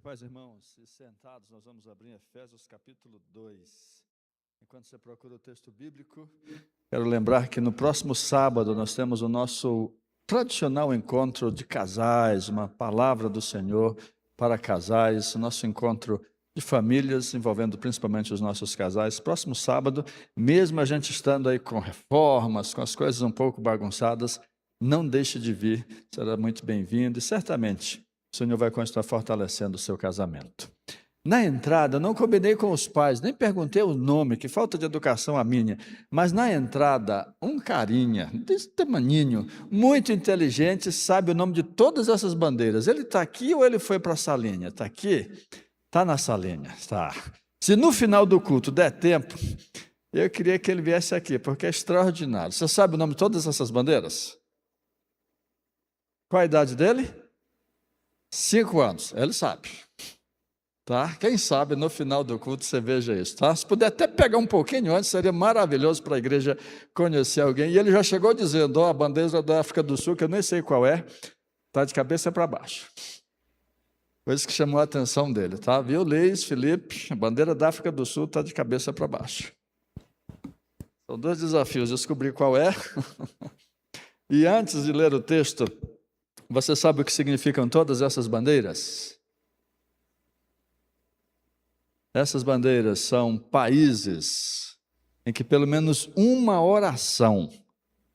paz, irmãos, e sentados, nós vamos abrir Efésios capítulo 2. Enquanto você procura o texto bíblico, quero lembrar que no próximo sábado nós temos o nosso tradicional encontro de casais, uma palavra do Senhor para casais, o nosso encontro de famílias, envolvendo principalmente os nossos casais. Próximo sábado, mesmo a gente estando aí com reformas, com as coisas um pouco bagunçadas, não deixe de vir, será muito bem-vindo e certamente o Senhor vai continuar fortalecendo o seu casamento. Na entrada, não combinei com os pais, nem perguntei o nome, que falta de educação a minha, mas na entrada, um carinha, desse tamaninho, muito inteligente, sabe o nome de todas essas bandeiras. Ele está aqui ou ele foi para a salinha? Está aqui? Está na salinha, está. Se no final do culto der tempo, eu queria que ele viesse aqui, porque é extraordinário. Você sabe o nome de todas essas bandeiras? Qual a idade dele? 5 anos, ele sabe, tá? Quem sabe no final do culto você veja isso, tá? Se puder até pegar um pouquinho antes, seria maravilhoso para a igreja conhecer alguém. E ele já chegou dizendo, a bandeira da África do Sul, que eu nem sei qual é, tá de cabeça para baixo. Foi isso que chamou a atenção dele, tá? Viu, Leis, Felipe, a bandeira da África do Sul está de cabeça para baixo. São 2 desafios, descobrir qual é. E antes de ler o texto, você sabe o que significam todas essas bandeiras? Essas bandeiras são países em que pelo menos uma oração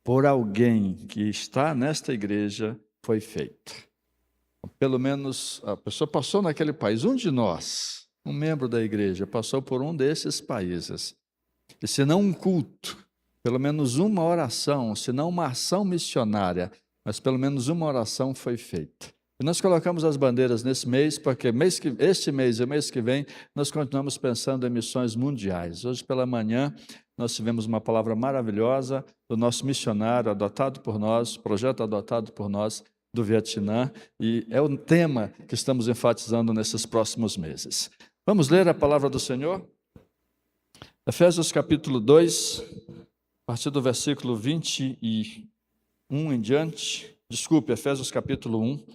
por alguém que está nesta igreja foi feita. Pelo menos a pessoa passou naquele país, um de nós, um membro da igreja, passou por um desses países. E se não um culto, pelo menos uma oração, se não uma ação missionária, mas pelo menos uma oração foi feita. E nós colocamos as bandeiras nesse mês, porque este mês e o mês que vem, nós continuamos pensando em missões mundiais. Hoje pela manhã, nós tivemos uma palavra maravilhosa do nosso missionário adotado por nós, projeto adotado por nós, do Vietnã, e é um tema que estamos enfatizando nesses próximos meses. Vamos ler a palavra do Senhor? Efésios capítulo 2, a partir do versículo 21 em diante, Efésios capítulo 1,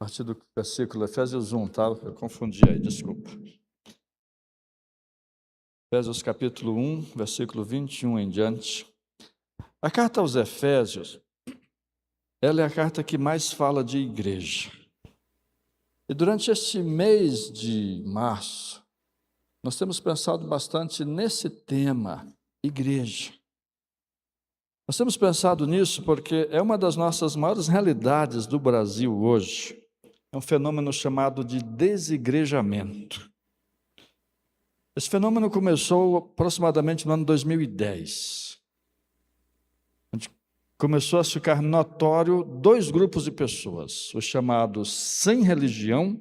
a partir do versículo, Efésios 1, tá? Eu confundi aí, desculpa. Efésios capítulo 1, versículo 21 em diante. A carta aos Efésios, ela é a carta que mais fala de igreja. E durante este mês de março, nós temos pensado bastante nesse tema, igreja. Nós temos pensado nisso porque é uma das nossas maiores realidades do Brasil hoje. É um fenômeno chamado de desigrejamento. Esse fenômeno começou aproximadamente no ano 2010. Onde começou a ficar notório 2 grupos de pessoas, os chamados sem religião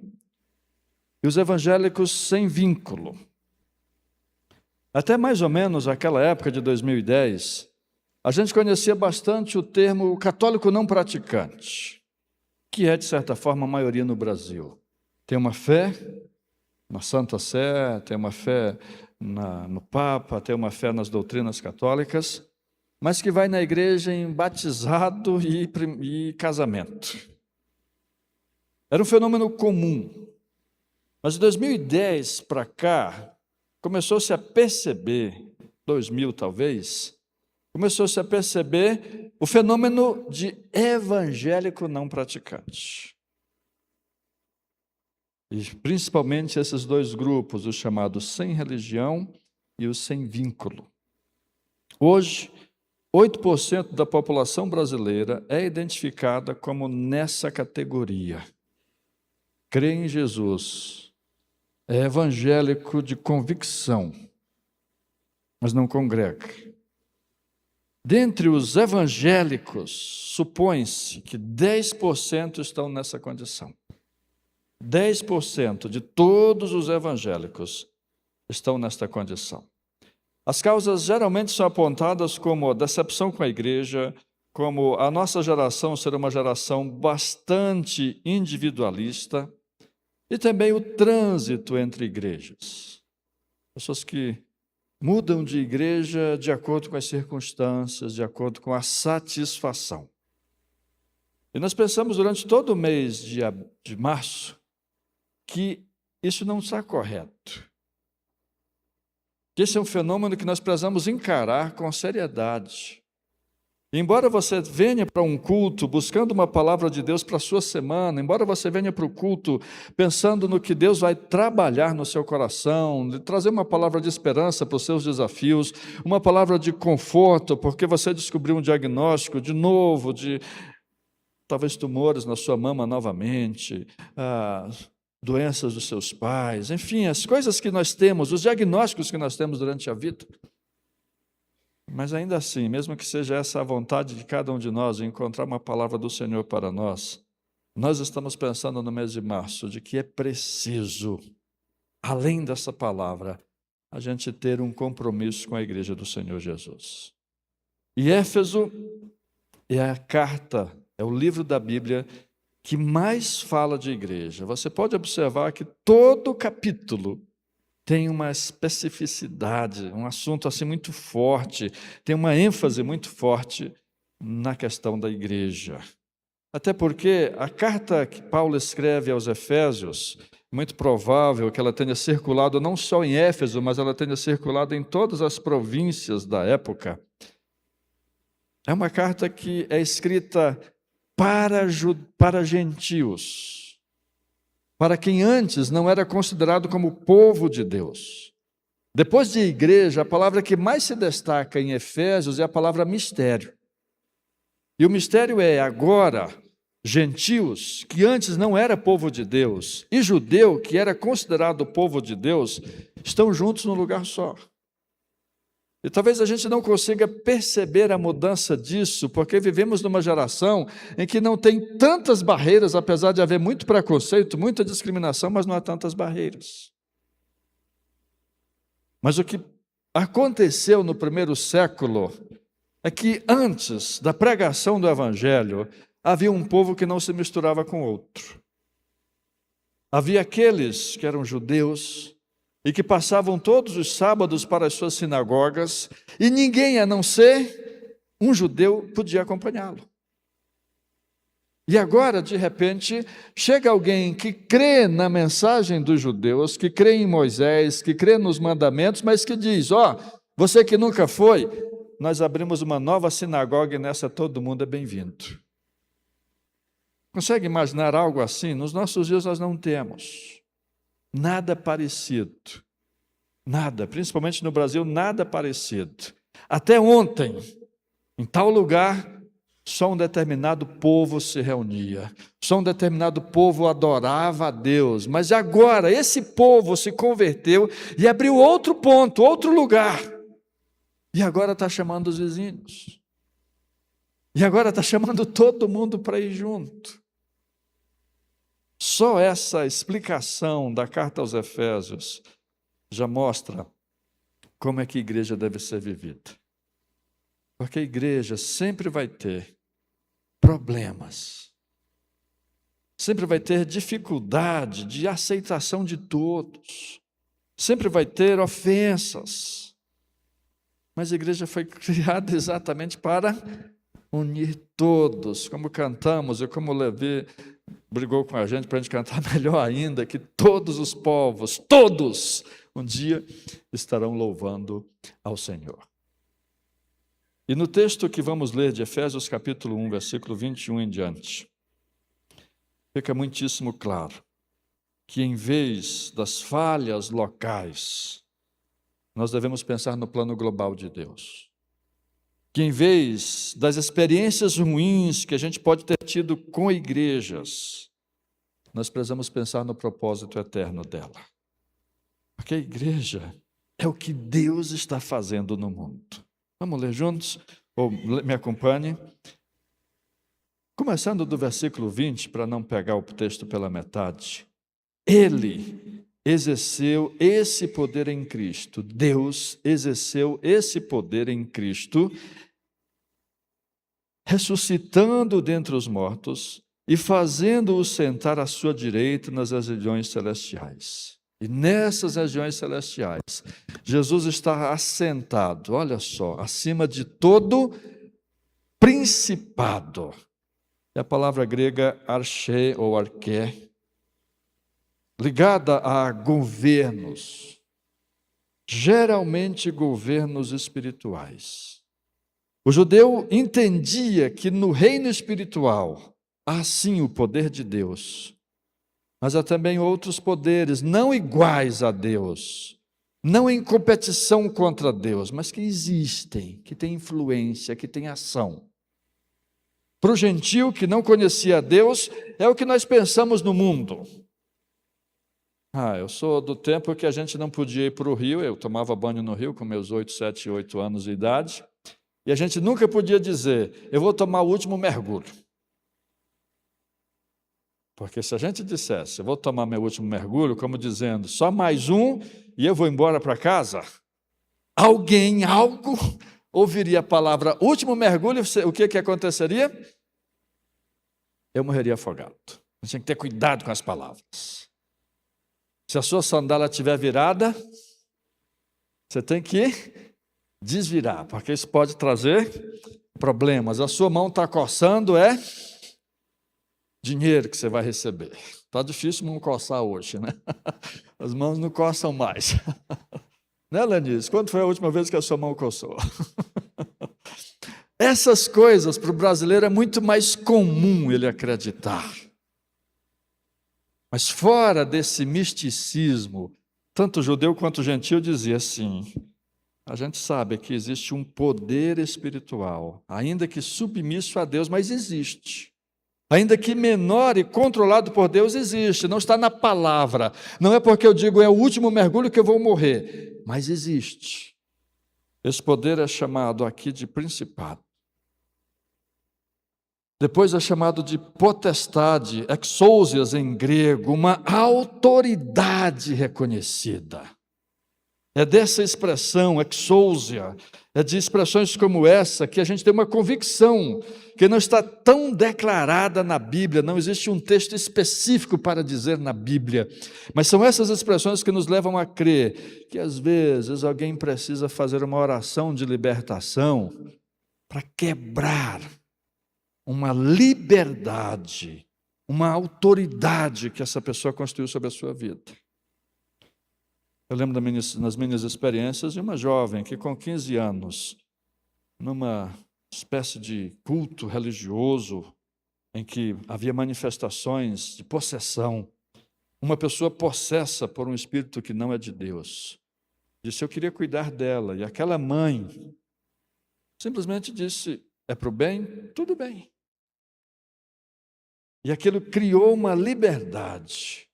e os evangélicos sem vínculo. Até mais ou menos aquela época de 2010, a gente conhecia bastante o termo católico não praticante, que é, de certa forma, a maioria no Brasil. Tem uma fé na Santa Sé, tem uma fé no Papa, tem uma fé nas doutrinas católicas, mas que vai na igreja em batizado e casamento. Era um fenômeno comum. Mas de 2010 para cá, começou-se a perceber, 2000 talvez, começou-se a perceber o fenômeno de evangélico não praticante. E principalmente esses 2 grupos, os chamados sem religião e os sem vínculo. Hoje, 8% da população brasileira é identificada como nessa categoria. Crê em Jesus, é evangélico de convicção, mas não congrega. Dentre os evangélicos, supõe-se que 10% estão nessa condição. 10% de todos os evangélicos estão nesta condição. As causas geralmente são apontadas como a decepção com a igreja, como a nossa geração ser uma geração bastante individualista, e também o trânsito entre igrejas. Pessoas que mudam de igreja de acordo com as circunstâncias, de acordo com a satisfação. E nós pensamos durante todo o mês de março que isso não está correto. Esse é um fenômeno que nós precisamos encarar com seriedade. Embora você venha para um culto buscando uma palavra de Deus para a sua semana, embora você venha para o culto pensando no que Deus vai trabalhar no seu coração, trazer uma palavra de esperança para os seus desafios, uma palavra de conforto, porque você descobriu um diagnóstico de novo, de talvez tumores na sua mama novamente, doenças dos seus pais, enfim, as coisas que nós temos, os diagnósticos que nós temos durante a vida. Mas ainda assim, mesmo que seja essa a vontade de cada um de nós, encontrar uma palavra do Senhor para nós, nós estamos pensando no mês de março, de que é preciso, além dessa palavra, a gente ter um compromisso com a igreja do Senhor Jesus. E Éfeso é a carta, é o livro da Bíblia que mais fala de igreja. Você pode observar que todo capítulo tem uma especificidade, um assunto assim muito forte, tem uma ênfase muito forte na questão da igreja. Até porque a carta que Paulo escreve aos Efésios, muito provável que ela tenha circulado não só em Éfeso, mas ela tenha circulado em todas as províncias da época. É uma carta que é escrita para gentios, para quem antes não era considerado como povo de Deus. Depois de igreja, a palavra que mais se destaca em Efésios é a palavra mistério. E o mistério é agora, gentios, que antes não era povo de Deus, e judeu, que era considerado povo de Deus, estão juntos num lugar só. E talvez a gente não consiga perceber a mudança disso, porque vivemos numa geração em que não tem tantas barreiras, apesar de haver muito preconceito, muita discriminação, mas não há tantas barreiras. Mas o que aconteceu no primeiro século é que antes da pregação do Evangelho, havia um povo que não se misturava com outro. Havia aqueles que eram judeus, e que passavam todos os sábados para as suas sinagogas, e ninguém, a não ser um judeu, podia acompanhá-lo. E agora, de repente, chega alguém que crê na mensagem dos judeus, que crê em Moisés, que crê nos mandamentos, mas que diz, você que nunca foi, nós abrimos uma nova sinagoga e nessa todo mundo é bem-vindo. Consegue imaginar algo assim? Nos nossos dias nós não temos. Nada parecido, nada, principalmente no Brasil, nada parecido. Até ontem, em tal lugar, só um determinado povo se reunia, só um determinado povo adorava a Deus, mas agora esse povo se converteu e abriu outro ponto, outro lugar, e agora está chamando os vizinhos, e agora está chamando todo mundo para ir junto. Só essa explicação da carta aos Efésios já mostra como é que a igreja deve ser vivida. Porque a igreja sempre vai ter problemas, sempre vai ter dificuldade de aceitação de todos, sempre vai ter ofensas. Mas a igreja foi criada exatamente para unir todos, como cantamos e como o Levi brigou com a gente para a gente cantar melhor ainda, que todos os povos, todos, um dia estarão louvando ao Senhor. E no texto que vamos ler de Efésios capítulo 1, versículo 21 em diante, fica muitíssimo claro que em vez das falhas locais, nós devemos pensar no plano global de Deus. Que em vez das experiências ruins que a gente pode ter tido com igrejas, nós precisamos pensar no propósito eterno dela. Porque a igreja é o que Deus está fazendo no mundo. Vamos ler juntos? Ou me acompanhe. Começando do versículo 20, para não pegar o texto pela metade. Ele exerceu esse poder em Cristo. Deus exerceu esse poder em Cristo, ressuscitando dentre os mortos e fazendo-o sentar à sua direita nas regiões celestiais. E nessas regiões celestiais, Jesus está assentado, olha só, acima de todo principado. É a palavra grega arché ou arqué. ligada a governos, geralmente governos espirituais. O judeu entendia que no reino espiritual há sim o poder de Deus, mas há também outros poderes não iguais a Deus, não em competição contra Deus, mas que existem, que têm influência, que têm ação. Para o gentio que não conhecia Deus, é o que nós pensamos no mundo. Eu sou do tempo que a gente não podia ir para o rio, eu tomava banho no rio com meus 7, 8 anos de idade, e a gente nunca podia dizer, eu vou tomar o último mergulho. Porque se a gente dissesse, eu vou tomar meu último mergulho, como dizendo, só mais um e eu vou embora para casa, algo, ouviria a palavra último mergulho, o que aconteceria? Eu morreria afogado. Você tem que ter cuidado com as palavras. Se a sua sandália estiver virada, você tem que desvirar, porque isso pode trazer problemas. A sua mão está coçando, é dinheiro que você vai receber. Está difícil não coçar hoje, né? As mãos não coçam mais. Né, Lenice? Quando foi a última vez que a sua mão coçou? Essas coisas para o brasileiro é muito mais comum ele acreditar. Mas fora desse misticismo, tanto judeu quanto gentil dizia assim, a gente sabe que existe um poder espiritual, ainda que submisso a Deus, mas existe. Ainda que menor e controlado por Deus, existe, não está na palavra. Não é porque eu digo é o último mergulho que eu vou morrer, mas existe. Esse poder é chamado aqui de principado. Depois é chamado de potestade, exousias em grego, uma autoridade reconhecida. É dessa expressão, exousia, é de expressões como essa que a gente tem uma convicção que não está tão declarada na Bíblia, não existe um texto específico para dizer na Bíblia, mas são essas expressões que nos levam a crer que às vezes alguém precisa fazer uma oração de libertação para quebrar uma liberdade, uma autoridade que essa pessoa construiu sobre a sua vida. Eu lembro nas minhas experiências de uma jovem que com 15 anos, numa espécie de culto religioso, em que havia manifestações de possessão, uma pessoa possessa por um espírito que não é de Deus, disse, eu queria cuidar dela, e aquela mãe simplesmente disse, é para o bem? Tudo bem. E aquilo criou uma liberdade.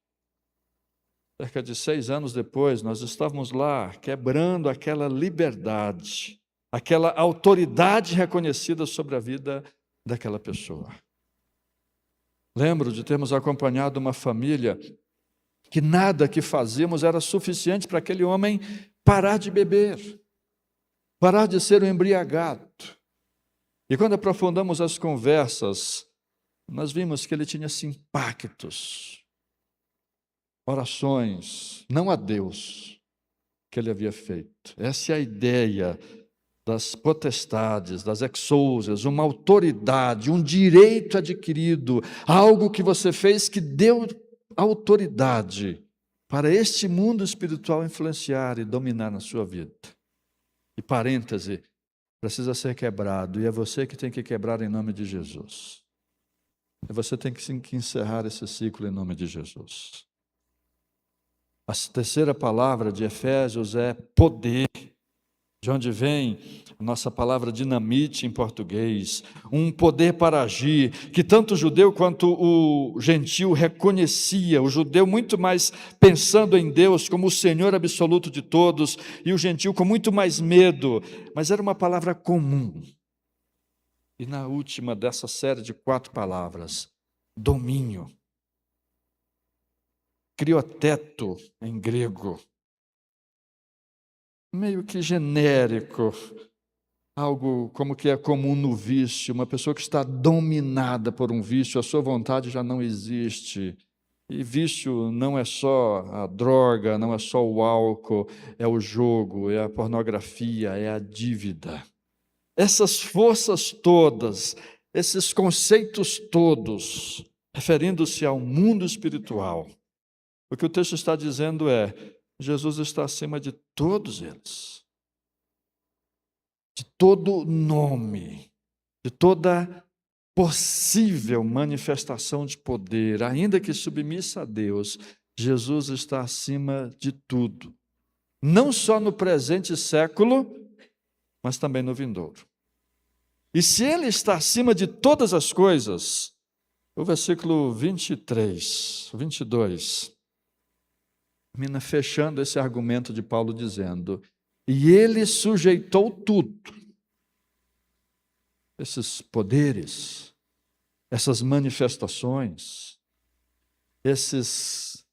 Cerca de 6 anos depois, nós estávamos lá quebrando aquela liberdade, aquela autoridade reconhecida sobre a vida daquela pessoa. Lembro de termos acompanhado uma família que nada que fazíamos era suficiente para aquele homem parar de beber, parar de ser um embriagado. E quando aprofundamos as conversas, nós vimos que ele tinha impactos, orações, não a Deus, que ele havia feito. Essa é a ideia das potestades, das exousias, uma autoridade, um direito adquirido, algo que você fez que deu autoridade para este mundo espiritual influenciar e dominar na sua vida. E parêntese, precisa ser quebrado, e é você que tem que quebrar em nome de Jesus. E você tem que encerrar esse ciclo em nome de Jesus. A terceira palavra de Efésios é poder, de onde vem a nossa palavra dinamite em português, um poder para agir, que tanto o judeu quanto o gentil reconhecia, o judeu muito mais pensando em Deus como o Senhor absoluto de todos, e o gentil com muito mais medo, mas era uma palavra comum. E na última dessa série de 4 palavras, domínio. Crioteto, em grego, meio que genérico, algo como que é comum no vício, uma pessoa que está dominada por um vício, a sua vontade já não existe. E vício não é só a droga, não é só o álcool, é o jogo, é a pornografia, é a dívida. Essas forças todas, esses conceitos todos, referindo-se ao mundo espiritual, O que o texto está dizendo é: Jesus está acima de todos eles, de todo nome, de toda possível manifestação de poder, ainda que submissa a Deus. Jesus está acima de tudo, não só no presente século, mas também no vindouro. E se Ele está acima de todas as coisas, o versículo 23, 22, termina fechando esse argumento de Paulo dizendo: e Ele sujeitou tudo, esses poderes, essas manifestações, essas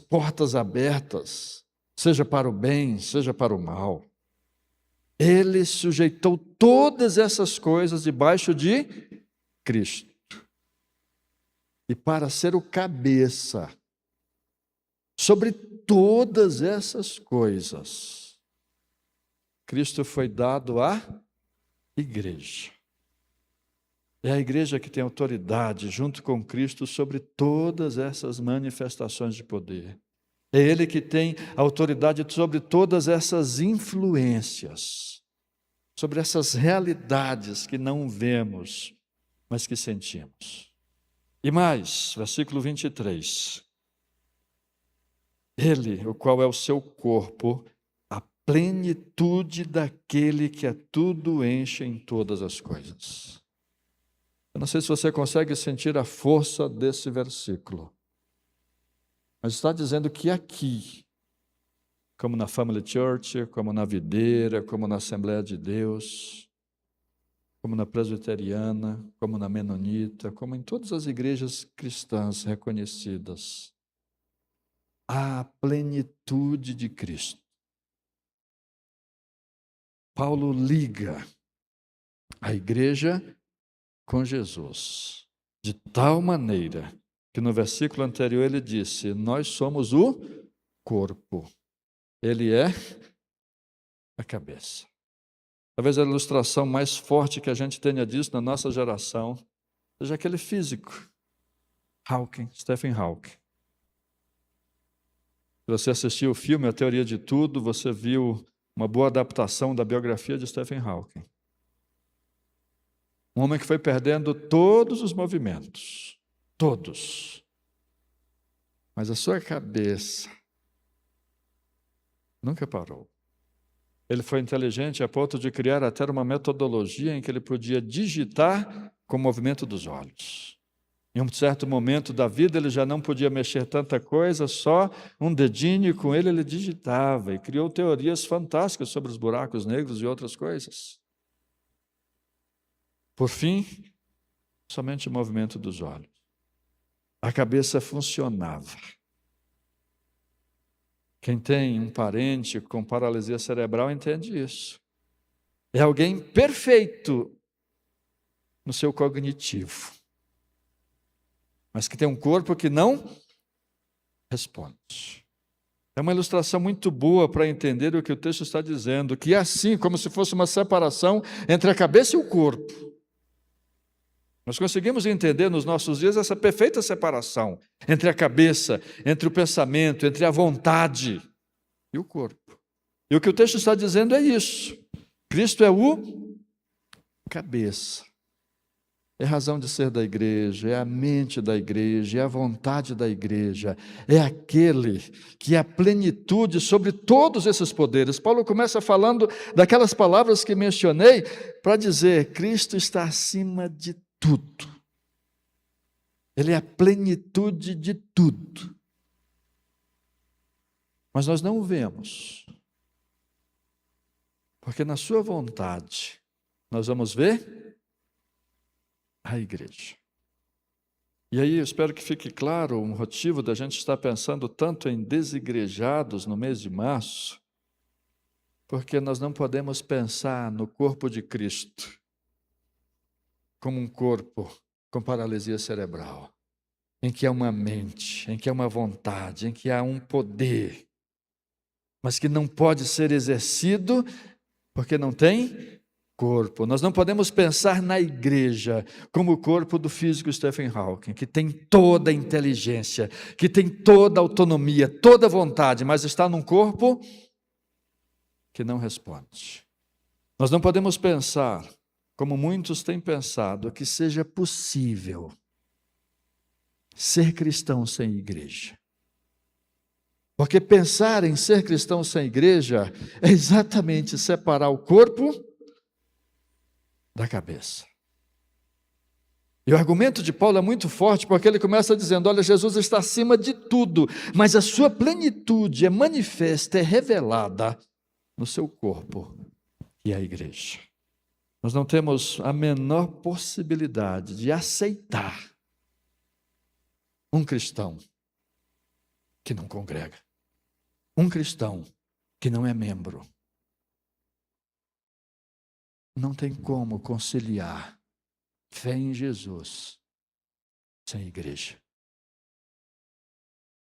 portas abertas, seja para o bem, seja para o mal. Ele sujeitou todas essas coisas debaixo de Cristo. E para ser o cabeça sobre todas essas coisas, Cristo foi dado à igreja. É a igreja que tem autoridade, junto com Cristo, sobre todas essas manifestações de poder. É Ele que tem autoridade sobre todas essas influências, sobre essas realidades que não vemos, mas que sentimos. E mais, versículo 23. Ele, o qual é o seu corpo, a plenitude daquele que a tudo enche em todas as coisas. Eu não sei se você consegue sentir a força desse versículo, mas está dizendo que aqui, como na Family Church, como na Videira, como na Assembleia de Deus, como na Presbiteriana, como na Menonita, como em todas as igrejas cristãs reconhecidas, há a plenitude de Cristo. Paulo liga a igreja com Jesus, de tal maneira que no versículo anterior ele disse: nós somos o corpo, ele é a cabeça. Talvez a ilustração mais forte que a gente tenha disso na nossa geração seja aquele físico, Stephen Hawking. Se você assistiu o filme A Teoria de Tudo, você viu uma boa adaptação da biografia de Stephen Hawking. Um homem que foi perdendo todos os movimentos, todos. Mas a sua cabeça nunca parou. Ele foi inteligente a ponto de criar até uma metodologia em que ele podia digitar com o movimento dos olhos. Em um certo momento da vida ele já não podia mexer tanta coisa, só um dedinho, e com ele digitava e criou teorias fantásticas sobre os buracos negros e outras coisas. Por fim, somente o movimento dos olhos. A cabeça funcionava. Quem tem um parente com paralisia cerebral entende isso. É alguém perfeito no seu cognitivo, mas que tem um corpo que não responde. É uma ilustração muito boa para entender o que o texto está dizendo, que é assim, como se fosse uma separação entre a cabeça e o corpo. Nós conseguimos entender nos nossos dias essa perfeita separação entre a cabeça, entre o pensamento, entre a vontade e o corpo. E o que o texto está dizendo é isso. Cristo é o cabeça. É a razão de ser da igreja, é a mente da igreja, é a vontade da igreja. É aquele que é a plenitude sobre todos esses poderes. Paulo começa falando daquelas palavras que mencionei para dizer: Cristo está acima de tudo. Ele é a plenitude de tudo. Mas nós não o vemos, porque na sua vontade nós vamos ver a igreja. E aí eu espero que fique claro o motivo da gente estar pensando tanto em desigrejados no mês de março, porque nós não podemos pensar no corpo de Cristo como um corpo com paralisia cerebral, em que há uma mente, em que há uma vontade, em que há um poder, mas que não pode ser exercido porque não tem corpo. Nós não podemos pensar na igreja como o corpo do físico Stephen Hawking, que tem toda a inteligência, que tem toda a autonomia, toda a vontade, mas está num corpo que não responde. Nós não podemos pensar, como muitos têm pensado, que seja possível ser cristão sem igreja. Porque pensar em ser cristão sem igreja é exatamente separar o corpo da cabeça. E o argumento de Paulo é muito forte, porque ele começa dizendo, olha, Jesus está acima de tudo, mas a sua plenitude é manifesta, é revelada no seu corpo, que é a igreja. Nós não temos a menor possibilidade de aceitar um cristão que não congrega, um cristão que não é membro. Não tem como conciliar fé em Jesus sem igreja.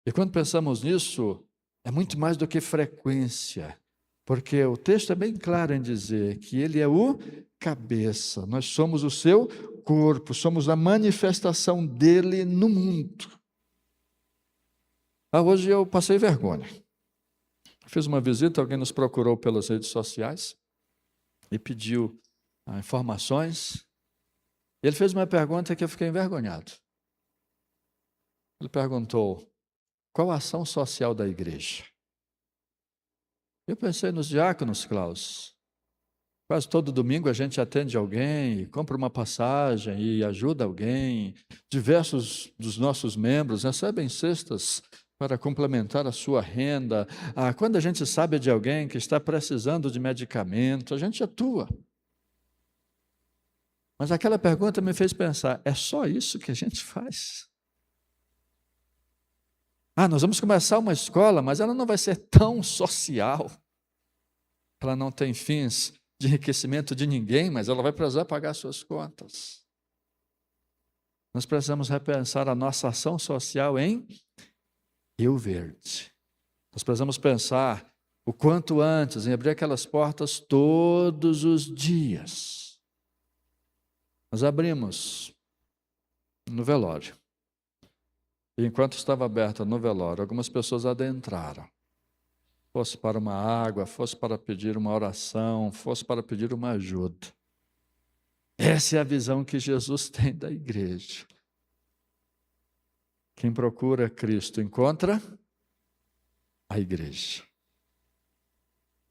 E quando pensamos nisso, é muito mais do que frequência, porque o texto é bem claro em dizer que ele é o cabeça, nós somos o seu corpo, somos a manifestação dele no mundo. Hoje eu passei vergonha. Fiz uma visita, alguém nos procurou pelas redes sociais e pediu informações. Ele fez uma pergunta que eu fiquei envergonhado. Ele perguntou, qual a ação social da igreja? Eu pensei nos diáconos, Klaus. Quase todo domingo a gente atende alguém, compra uma passagem e ajuda alguém. Diversos dos nossos membros recebem cestas para complementar a sua renda. Quando a gente sabe de alguém que está precisando de medicamento, a gente atua. Mas aquela pergunta me fez pensar, é só isso que a gente faz? Nós vamos começar uma escola, mas ela não vai ser tão social. Ela não tem fins de enriquecimento de ninguém, mas ela vai precisar pagar suas contas. Nós precisamos repensar a nossa ação social em Rio Verde. Nós precisamos pensar o quanto antes em abrir aquelas portas todos os dias. Nós abrimos no velório. E enquanto estava aberta no velório, algumas pessoas adentraram. Fosse para uma água, fosse para pedir uma oração, fosse para pedir uma ajuda. Essa é a visão que Jesus tem da igreja. Quem procura Cristo encontra a igreja.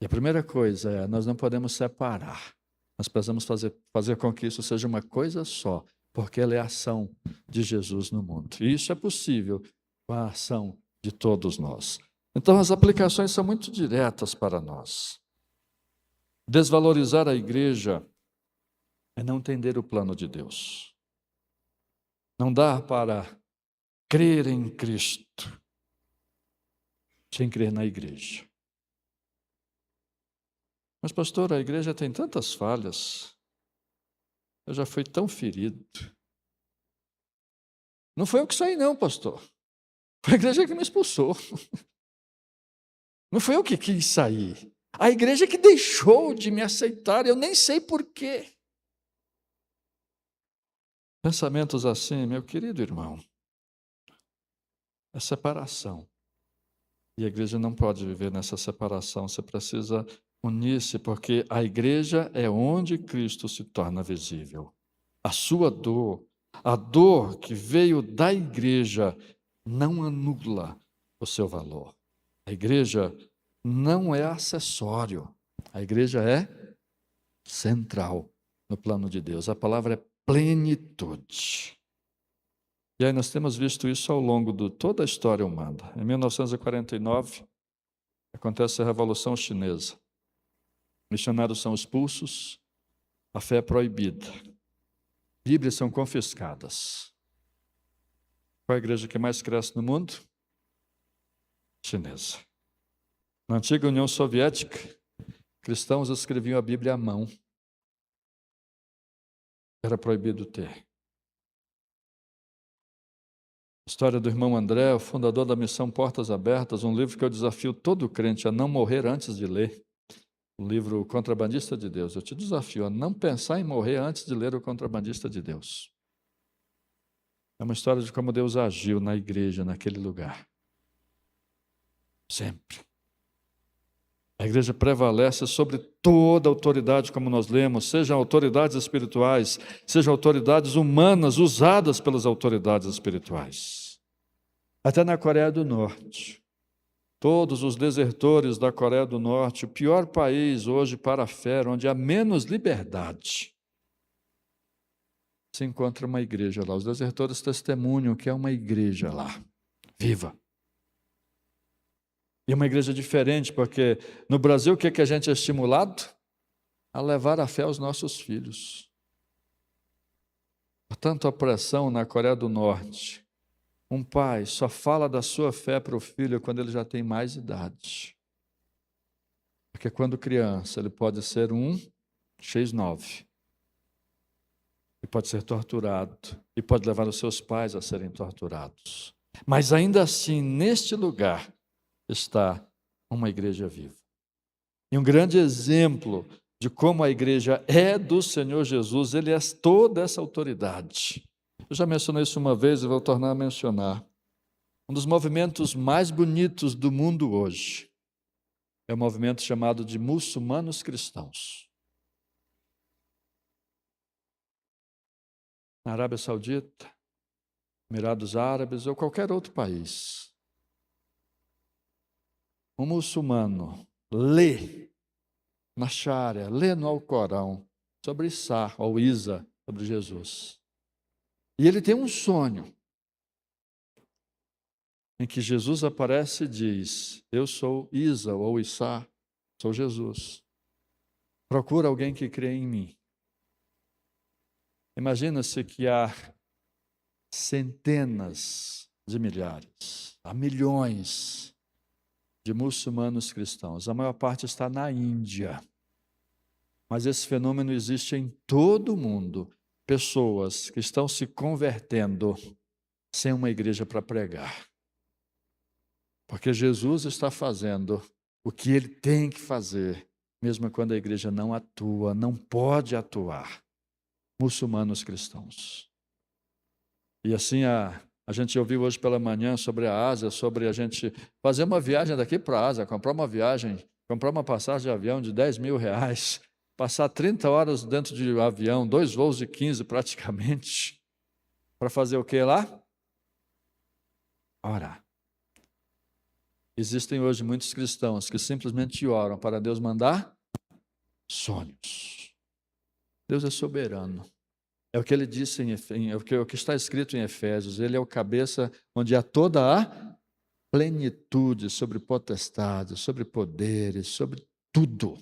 E a primeira coisa é, nós não podemos separar. Nós precisamos fazer com que isso seja uma coisa só, porque ela é a ação de Jesus no mundo. E isso é possível com a ação de todos nós. Então, as aplicações são muito diretas para nós. Desvalorizar a igreja é não entender o plano de Deus. Não dá para crer em Cristo sem crer na igreja. Mas, pastor, a igreja tem tantas falhas. Eu já fui tão ferido. Não foi eu que saí, não, pastor. Foi a igreja que me expulsou. Não foi eu que quis sair. A igreja que deixou de me aceitar, eu nem sei por quê. Pensamentos assim, meu querido irmão, é separação. E a igreja não pode viver nessa separação, você precisa unir-se, porque a igreja é onde Cristo se torna visível. A sua dor, a dor que veio da igreja, não anula o seu valor. A igreja não é acessório, a igreja é central no plano de Deus. A palavra é plenitude. E aí nós temos visto isso ao longo de toda a história humana. Em 1949, acontece a Revolução Chinesa. Missionários são expulsos, a fé é proibida. Bíblias são confiscadas. Qual a igreja que mais cresce no mundo? Chinesa. Na antiga União Soviética, cristãos escreviam a Bíblia à mão. Era proibido ter. História do irmão André, o fundador da Missão Portas Abertas, um livro que eu desafio todo crente a não morrer antes de ler. o livro Contrabandista de Deus. Eu te desafio a não pensar em morrer antes de ler o Contrabandista de Deus. É uma história de como Deus agiu na igreja, naquele lugar. Sempre. A igreja prevalece sobre toda autoridade, como nós lemos, sejam autoridades espirituais, sejam autoridades humanas usadas pelas autoridades espirituais. Até na Coreia do Norte. Todos os desertores da Coreia do Norte, o pior país hoje para a fé, onde há menos liberdade, se encontra uma igreja lá. Os desertores testemunham que é uma igreja lá, viva. E uma igreja diferente, porque no Brasil o que é que a gente é estimulado? A levar a fé aos nossos filhos. Portanto, a pressão na Coreia do Norte. Um pai só fala da sua fé para o filho quando ele já tem mais idade. Porque quando criança ele pode ser um X9. E pode ser torturado. E pode levar os seus pais a serem torturados. Mas ainda assim, neste lugar, está uma igreja viva. E um grande exemplo de como a igreja é do Senhor Jesus, ele é toda essa autoridade. Eu já mencionei isso uma vez e vou tornar a mencionar. Um dos movimentos mais bonitos do mundo hoje é o movimento chamado de muçulmanos cristãos. Na Arábia Saudita, Emirados Árabes ou qualquer outro país, um muçulmano lê na Sharia, lê no Alcorão sobre Isa ou Isa, sobre Jesus. E ele tem um sonho em que Jesus aparece e diz: eu sou Isa ou Isa, sou Jesus. Procura alguém que crê em mim. Imagina-se que há centenas de milhares, há milhões de muçulmanos cristãos. A maior parte está na Índia. Mas esse fenômeno existe em todo o mundo. Pessoas que estão se convertendo sem uma igreja para pregar. Porque Jesus está fazendo o que ele tem que fazer, mesmo quando a igreja não atua, não pode atuar. Muçulmanos cristãos. E assim a gente ouviu hoje pela manhã sobre a Ásia, sobre a gente fazer uma viagem daqui para a Ásia, comprar uma passagem de avião de R$10.000, passar 30 horas dentro de avião, 2 voos de 15 praticamente, para fazer o que lá? Orar. Existem hoje muitos cristãos que simplesmente oram para Deus mandar sonhos. Deus é soberano. É o que ele disse, é o que está escrito em Efésios. Ele é o cabeça onde há toda a plenitude sobre potestades, sobre poderes, sobre tudo.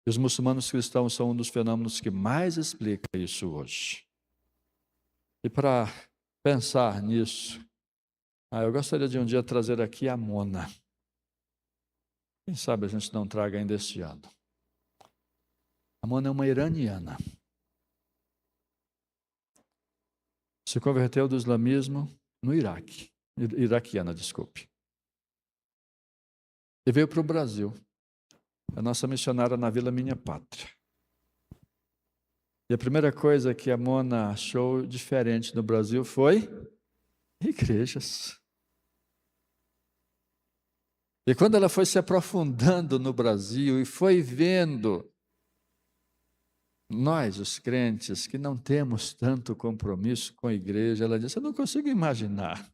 E os muçulmanos cristãos são um dos fenômenos que mais explica isso hoje. E para pensar nisso, eu gostaria de um dia trazer aqui a Mona. Quem sabe a gente não traga ainda este ano. A Mona é uma iraniana. Se converteu do islamismo no Iraque. Iraquiana, desculpe. E veio para o Brasil. A nossa missionária na Vila Minha Pátria. E a primeira coisa que a Mona achou diferente no Brasil foi igrejas. E quando ela foi se aprofundando no Brasil e foi vendo nós, os crentes, que não temos tanto compromisso com a igreja, ela disse: eu não consigo imaginar.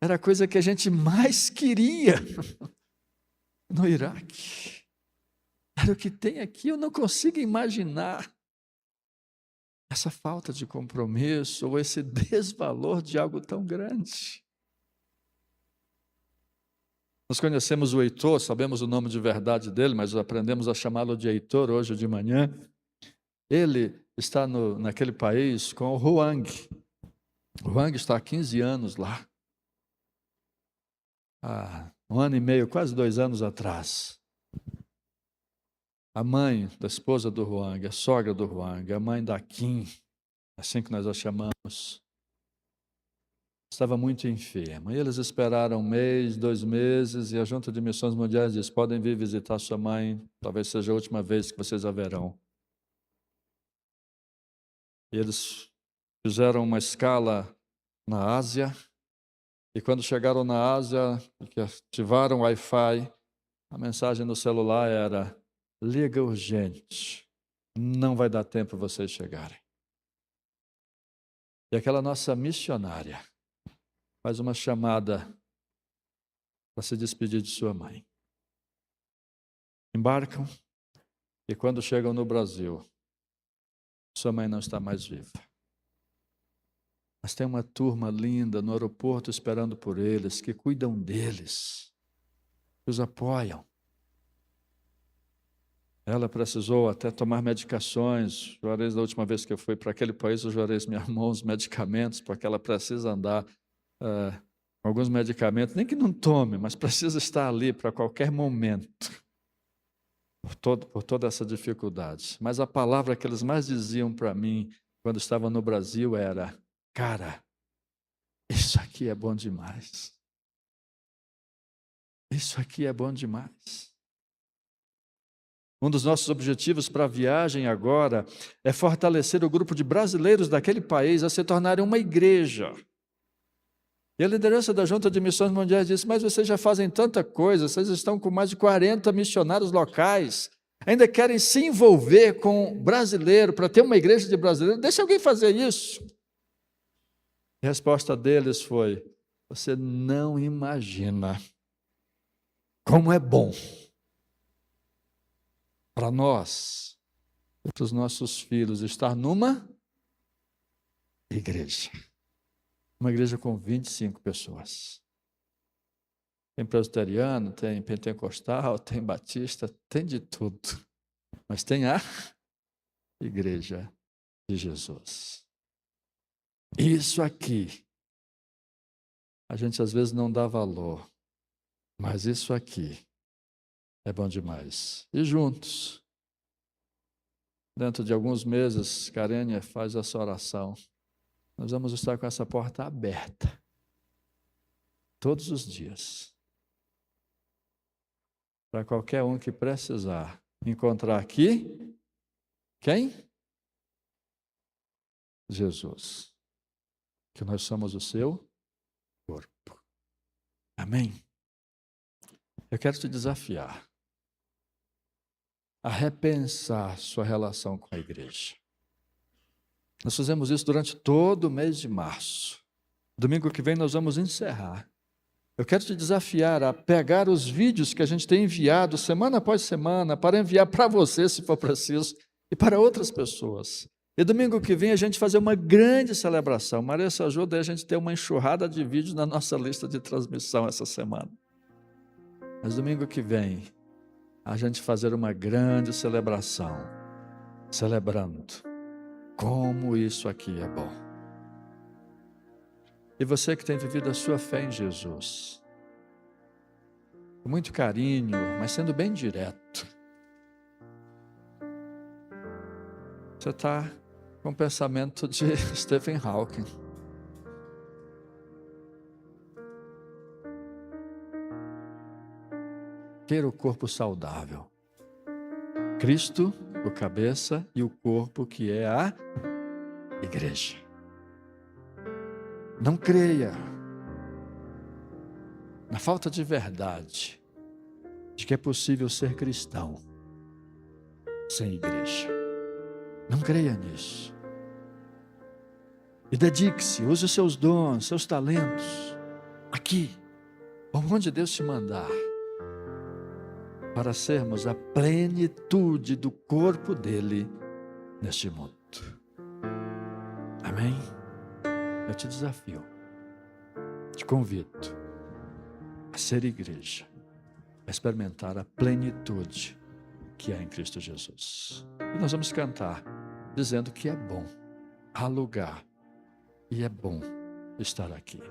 Era a coisa que a gente mais queria no Iraque. Era o que tem aqui, eu não consigo imaginar essa falta de compromisso ou esse desvalor de algo tão grande. Nós conhecemos o Heitor, sabemos o nome de verdade dele, mas aprendemos a chamá-lo de Heitor hoje de manhã. Ele está naquele país com o Huang. O Huang está há 15 anos lá. Há 1 ano e meio, quase 2 anos atrás. A mãe da esposa do Huang, a sogra do Huang, a mãe da Kim, assim que nós a chamamos, estava muito enfermo. E eles esperaram 1 mês, 2 meses, e a Junta de Missões Mundiais disse: podem vir visitar sua mãe, talvez seja a última vez que vocês a verão. E eles fizeram uma escala na Ásia, e quando chegaram na Ásia, que ativaram o Wi-Fi, a mensagem no celular era: liga urgente, não vai dar tempo vocês chegarem. E aquela nossa missionária faz uma chamada para se despedir de sua mãe. Embarcam e quando chegam no Brasil, sua mãe não está mais viva. Mas tem uma turma linda no aeroporto esperando por eles, que cuidam deles, que os apoiam. Ela precisou até tomar medicações. O Juarez, da última vez que eu fui para aquele país, o Juarez me armou uns medicamentos, porque ela precisa andar com alguns medicamentos, nem que não tome, mas precisa estar ali para qualquer momento, por toda essa dificuldade. Mas a palavra que eles mais diziam para mim, quando estavam no Brasil, era: cara, isso aqui é bom demais. Isso aqui é bom demais. Um dos nossos objetivos para a viagem agora é fortalecer o grupo de brasileiros daquele país a se tornarem uma igreja. E a liderança da Junta de Missões Mundiais disse: mas vocês já fazem tanta coisa, vocês estão com mais de 40 missionários locais, ainda querem se envolver com brasileiro, para ter uma igreja de brasileiro, deixa alguém fazer isso. A resposta deles foi: você não imagina como é bom para nós e para os nossos filhos estar numa igreja. Uma igreja com 25 pessoas. Tem presbiteriano, tem pentecostal, tem batista, tem de tudo. Mas tem a igreja de Jesus. Isso aqui, a gente às vezes não dá valor, mas isso aqui é bom demais. E juntos, dentro de alguns meses, Karênia faz essa oração. Nós vamos estar com essa porta aberta, todos os dias, para qualquer um que precisar encontrar aqui, quem? Jesus, que nós somos o seu corpo. Amém? Eu quero te desafiar a repensar sua relação com a igreja. Nós fizemos isso durante todo o mês de março. Domingo que vem nós vamos encerrar. Eu quero te desafiar a pegar os vídeos que a gente tem enviado semana após semana para enviar para você, se for preciso, e para outras pessoas. E domingo que vem a gente fazer uma grande celebração. Maria, se ajuda a gente ter uma enxurrada de vídeos na nossa lista de transmissão essa semana. Mas domingo que vem a gente fazer uma grande celebração, celebrando como isso aqui é bom. E você que tem vivido a sua fé em Jesus, com muito carinho, mas sendo bem direto, você está com o pensamento de Stephen Hawking. Ter o corpo saudável. Cristo, o cabeça, e o corpo que é a igreja. Não creia na falta de verdade de que é possível ser cristão sem igreja. Não creia nisso. E dedique-se, use os seus dons, seus talentos, aqui, onde Deus te mandar, para sermos a plenitude do corpo dele neste mundo. Amém? Eu te desafio, te convido a ser igreja, a experimentar a plenitude que há em Cristo Jesus. E nós vamos cantar dizendo que é bom, há lugar, e é bom estar aqui.